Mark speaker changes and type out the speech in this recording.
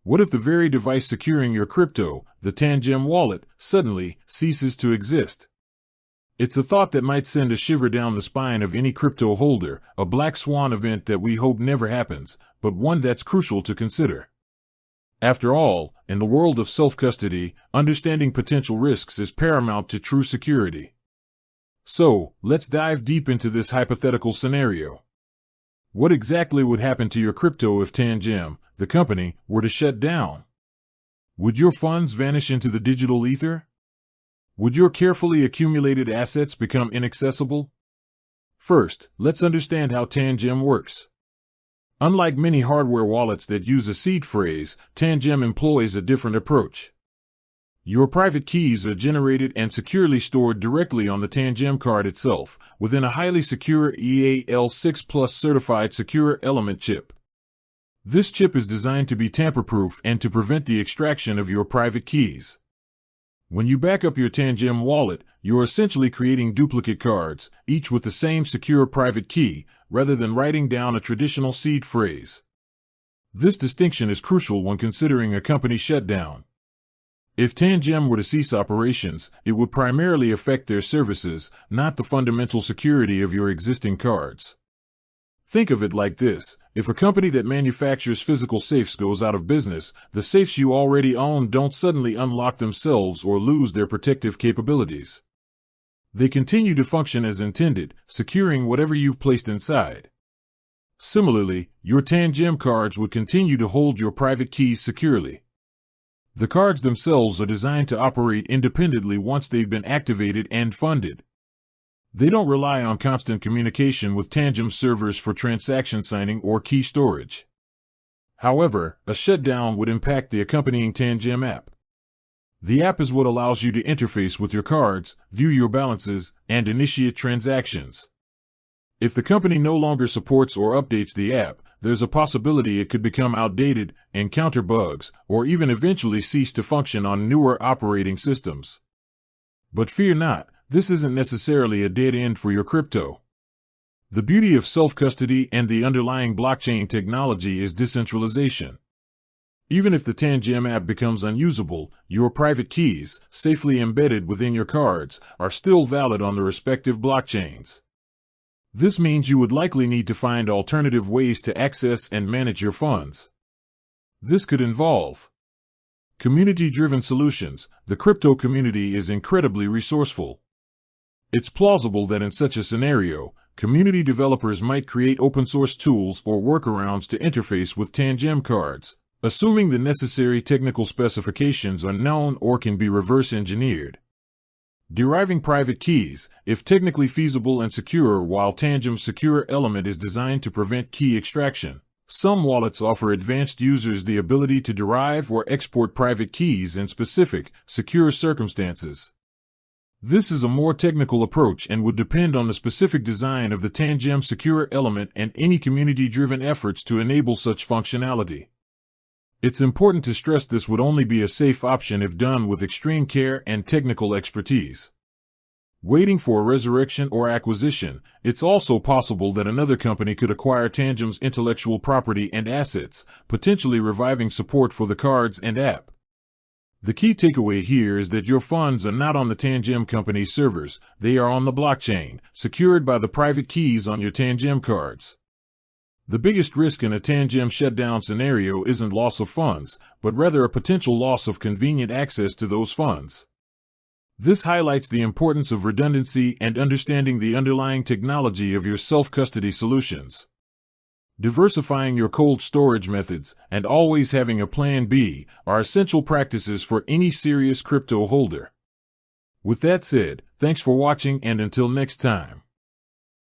Speaker 1: What if the very device securing your crypto, the Tangem wallet, suddenly ceases to exist? It's a thought that might send a shiver down the spine of any crypto holder, a black swan event that we hope never happens, but one that's crucial to consider. After all, in the world of self-custody, understanding potential risks is paramount to true security. So, let's dive deep into this hypothetical scenario. What exactly would happen to your crypto if Tangem, the company, were to shut down? Would your funds vanish into the digital ether? Would your carefully accumulated assets become inaccessible? First, let's understand how Tangem works. Unlike many hardware wallets that use a seed phrase, Tangem employs a different approach. Your private keys are generated and securely stored directly on the Tangem card itself, within a highly secure EAL6 Plus certified secure element chip. This chip is designed to be tamper-proof and to prevent the extraction of your private keys. When you back up your Tangem wallet, you're essentially creating duplicate cards, each with the same secure private key, rather than writing down a traditional seed phrase. This distinction is crucial when considering a company shutdown. If Tangem were to cease operations, it would primarily affect their services, not the fundamental security of your existing cards. Think of it like this: if a company that manufactures physical safes goes out of business, the safes you already own don't suddenly unlock themselves or lose their protective capabilities. They continue to function as intended, securing whatever you've placed inside. Similarly, your Tangem cards would continue to hold your private keys securely. The cards themselves are designed to operate independently once they've been activated and funded. They don't rely on constant communication with Tangem servers for transaction signing or key storage. However, a shutdown would impact the accompanying Tangem app. The app is what allows you to interface with your cards, view your balances, and initiate transactions. If the company no longer supports or updates the app, there's a possibility it could become outdated, encounter bugs, or even eventually cease to function on newer operating systems. But fear not, this isn't necessarily a dead end for your crypto. The beauty of self-custody and the underlying blockchain technology is decentralization. Even if the Tangem app becomes unusable, your private keys, safely embedded within your cards, are still valid on the respective blockchains. This means you would likely need to find alternative ways to access and manage your funds. This could involve community-driven solutions. The crypto community is incredibly resourceful. It's plausible that in such a scenario, community developers might create open-source tools or workarounds to interface with Tangem cards, assuming the necessary technical specifications are known or can be reverse-engineered. Deriving private keys, if technically feasible and secure, while Tangem's secure element is designed to prevent key extraction. Some wallets offer advanced users the ability to derive or export private keys in specific, secure circumstances. This is a more technical approach and would depend on the specific design of the Tangem secure element and any community-driven efforts to enable such functionality. It's important to stress this would only be a safe option if done with extreme care and technical expertise. Waiting for a resurrection or acquisition, it's also possible that another company could acquire Tangem's intellectual property and assets, potentially reviving support for the cards and app. The key takeaway here is that your funds are not on the Tangem company's servers, they are on the blockchain, secured by the private keys on your Tangem cards. The biggest risk in a Tangem shutdown scenario isn't loss of funds, but rather a potential loss of convenient access to those funds. This highlights the importance of redundancy and understanding the underlying technology of your self-custody solutions. Diversifying your cold storage methods and always having a plan B are essential practices for any serious crypto holder. With that said, thanks for watching, and until next time.